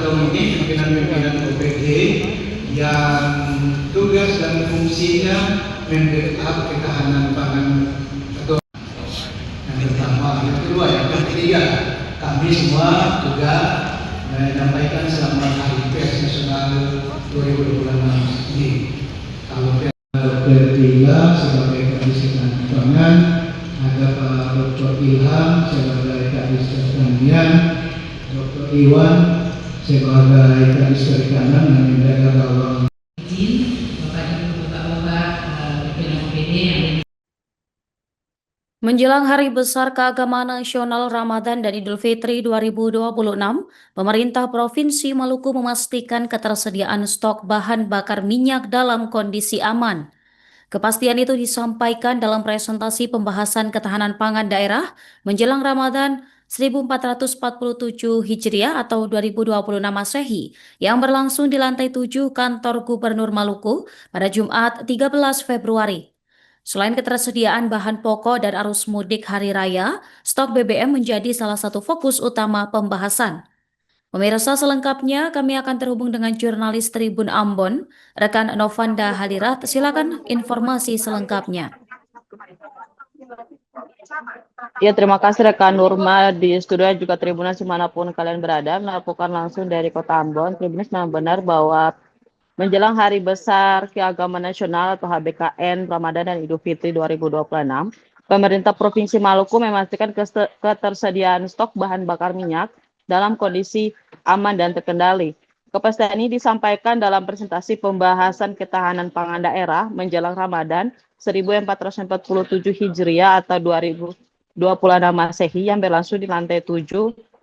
bergabung ini pimpinan-pimpinan OPD yang tugas dan fungsinya membackup ketahanan pangan atau yang pertama, yang kedua, yang ketiga, kami semua juga menyampaikan selamat Hari Pers Nasional 2026 ini. Kalau ketiga sebagai Kadis Ketahanan Pangan, ada Pak Dr. Ilham sebagai Kadis Pertanian, Dr. Iwan sebagai Kadis Perikanan dan menjaga gawang. Menjelang Hari Besar Keagamaan Nasional Ramadan dan Idul Fitri 2026, pemerintah Provinsi Maluku memastikan ketersediaan stok bahan bakar minyak dalam kondisi aman. Kepastian itu disampaikan dalam presentasi pembahasan ketahanan pangan daerah menjelang Ramadan 1447 Hijriah atau 2026 Masehi yang berlangsung di lantai 7 kantor Gubernur Maluku pada Jumat 13 Februari. Selain ketersediaan bahan pokok dan arus mudik hari raya, stok BBM menjadi salah satu fokus utama pembahasan. Pemirsa, selengkapnya kami akan terhubung dengan jurnalis Tribun Ambon, rekan Novanda Halirat. Silakan informasi selengkapnya. Ya, terima kasih rekan Nurma di studio juga Tribunas dimanapun kalian berada, melaporkan langsung dari Kota Ambon. Tribunas memang benar bahwa menjelang Hari Besar Keagamaan Nasional atau HBKN Ramadan dan Idul Fitri 2026, pemerintah Provinsi Maluku memastikan ketersediaan stok bahan bakar minyak dalam kondisi aman dan terkendali. Kepastian ini disampaikan dalam presentasi pembahasan ketahanan pangan daerah menjelang Ramadan 1447 Hijriah atau 2026 Masehi yang berlangsung di lantai 7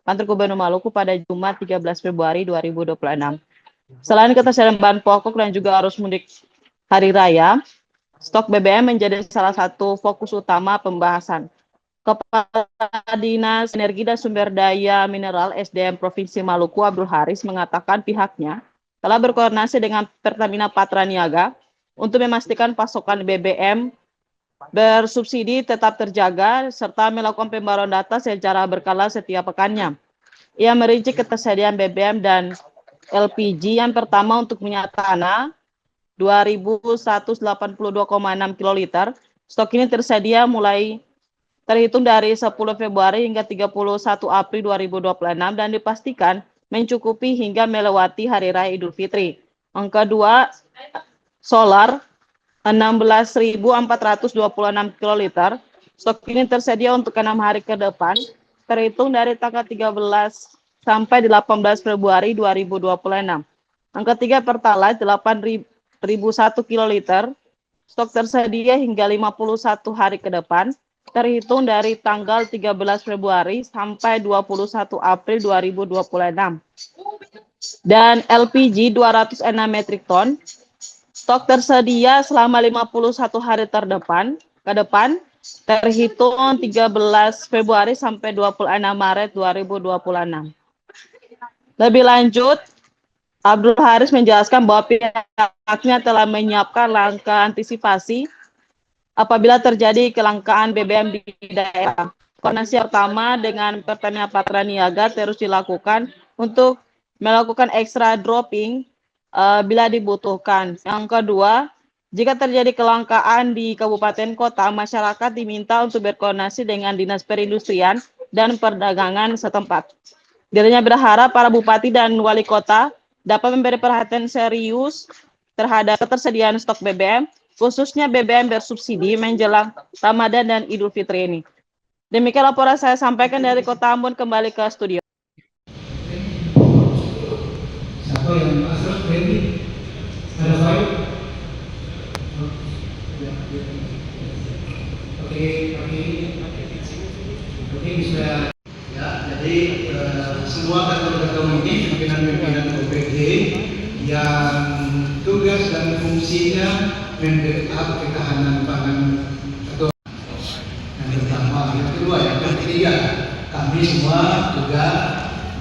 kantor Gubernur Maluku pada Jumat 13 Februari 2026. Selain ketersediaan bahan pokok dan juga arus mudik hari raya, stok BBM menjadi salah satu fokus utama pembahasan. Kepala Dinas Energi dan Sumber Daya Mineral SDM Provinsi Maluku Abdul Haris mengatakan pihaknya telah berkoordinasi dengan Pertamina Patraniaga untuk memastikan pasokan BBM bersubsidi tetap terjaga serta melakukan pembaruan data secara berkala setiap pekannya. Ia merinci ketersediaan BBM dan LPG yang pertama untuk minyak tanah 2.182,6 kiloliter. Stok ini tersedia mulai terhitung dari 10 Februari hingga 31 April 2026 dan dipastikan mencukupi hingga melewati Hari Raya Idul Fitri. Yang kedua, solar 16.426 kiloliter. Stok ini tersedia untuk 6 hari ke depan, terhitung dari tanggal 13 sampai 18 Februari 2026. Yang ketiga, Pertalite 8.001 kiloliter. Stok tersedia hingga 51 hari ke depan, terhitung dari tanggal 13 Februari sampai 21 April 2026. Dan LPG 206 metrik ton, stok tersedia selama 51 hari ke depan, terhitung 13 Februari sampai 26 Maret 2026. Lebih lanjut, Abdul Haris menjelaskan bahwa pihaknya telah menyiapkan langkah antisipasi apabila terjadi kelangkaan BBM di daerah. Koordinasi pertama dengan Pertamina Patraniaga terus dilakukan untuk melakukan extra dropping bila dibutuhkan. Yang kedua, jika terjadi kelangkaan di kabupaten kota, masyarakat diminta untuk berkoordinasi dengan Dinas Perindustrian dan Perdagangan setempat. Dirinya berharap para bupati dan wali kota dapat memberi perhatian serius terhadap ketersediaan stok BBM, khususnya BBM bersubsidi menjelang Ramadan dan Idul Fitri ini. Demikian laporan saya sampaikan dari Kota Ambon, kembali ke studio. Siapa yang masuk ini? Ada baik? Oke, bisa. Ya, jadi semua kantor-kantor ini pimpinan-pimpinan OPD yang tugas dan fungsinya membackup ketahanan pangan atau yang pertama, yang kedua, yang ketiga, kami semua juga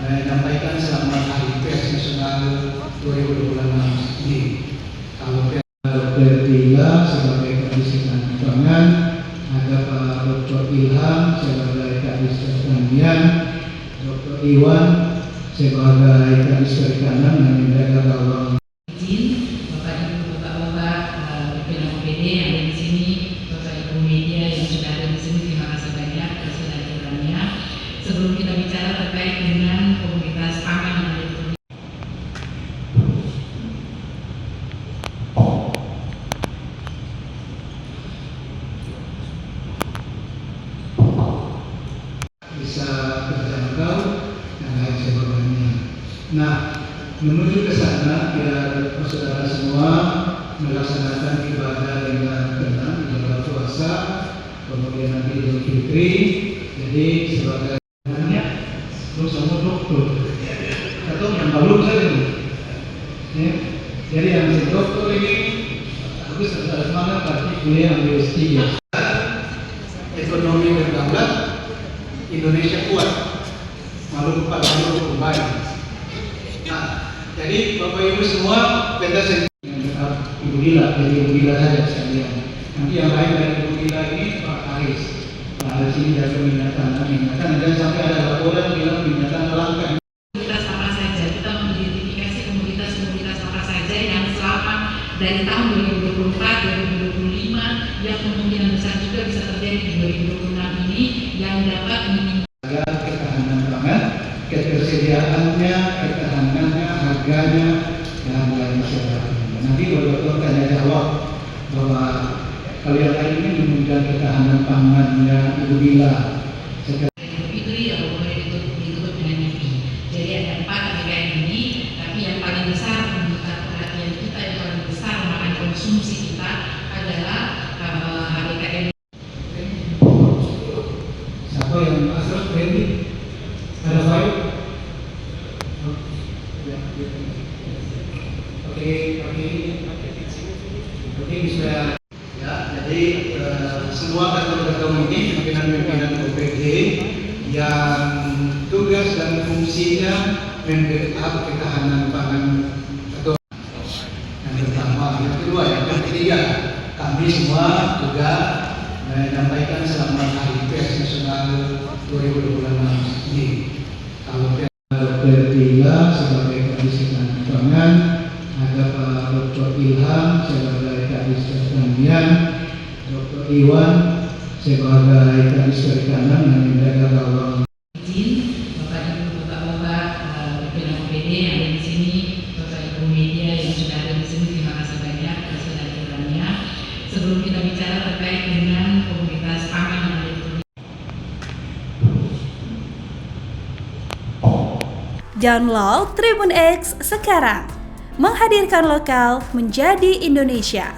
menyampaikan selamat Hari Pers Nasional 2026 ini. Kalau ketiga sebagai Kadis Ketahanan Pangan, ada Pak Dr. Ilham sebagai Kadis Pertanian, Dr. Iwan sebagai Kadis Perikanan. Nah, menuju ke sana biar saudara semua melaksanakan ibadah dengan tenang, ibadah puasa, kemudian nanti Idul Fitri. Jadi sebagai terus sama dokter atau yang belum saja ya. Jadi yang dokter ini harus ada semangat pasti kuliah ambil S3. Ekonomi berdaulat, Indonesia kuat, Maluku baik. Nah, jadi Bapak Ibu semua pentas Ibu Lila, jadi Ibu Lila saja sekalian. Nanti yang lain dari Ibu Lila ini Pak Haris. Pak Haris ini dari minatan, dan sampai ada laporan bilang minatan langka. Komunitas apa saja, kita mengidentifikasi komunitas-komunitas apa saja yang selama dari tahun 2024, 2025 yang kemungkinan besar juga bisa terjadi di 2026 ini yang dapat meningkatkan ketahanan pangan, ketersediaannya, ketahanannya, harganya, dan lain sebagainya. Nanti dokter tanya jawab bahwa kalau yang lain ini menunjukkan ketahanan pangannya Ibu Lila. Fitri atau boleh ditutup dengan nyepi. Jadi ada 4 KPKM ini, tapi yang paling besar menyita perhatian kita, yang paling besar makan konsumsi kita adalah KPKM. Siapa yang asal kredit? Ada baik? Oke, bisa. Ya, jadi semua kantor-kantor ini pimpinan-pimpinan OPD yang tugas dan fungsinya membackup ketahanan pangan atau yang pertama, yang kedua, yang ketiga, kami semua juga menyampaikan selamat Hari Pers Nasional 2026 ini. Kalau Dr. Lila sebagai Kadis Ketahanan Pangan, ada Pak Dr. Ilham sebagai Kadis Pertanian, Dr. Iwan sebagai Kadis Perikanan yang menjaga gawang. Izin Bapak Ibu, Bapak-bapak pimpinan OPD yang ada di sini, Bapak Ibu media yang sudah ada di sini, terima kasih banyak atas kehadirannya. Sebelum kita bicara terkait dengan komunitas pangan yang ada di Download Tribun X sekarang, menghadirkan lokal menjadi Indonesia.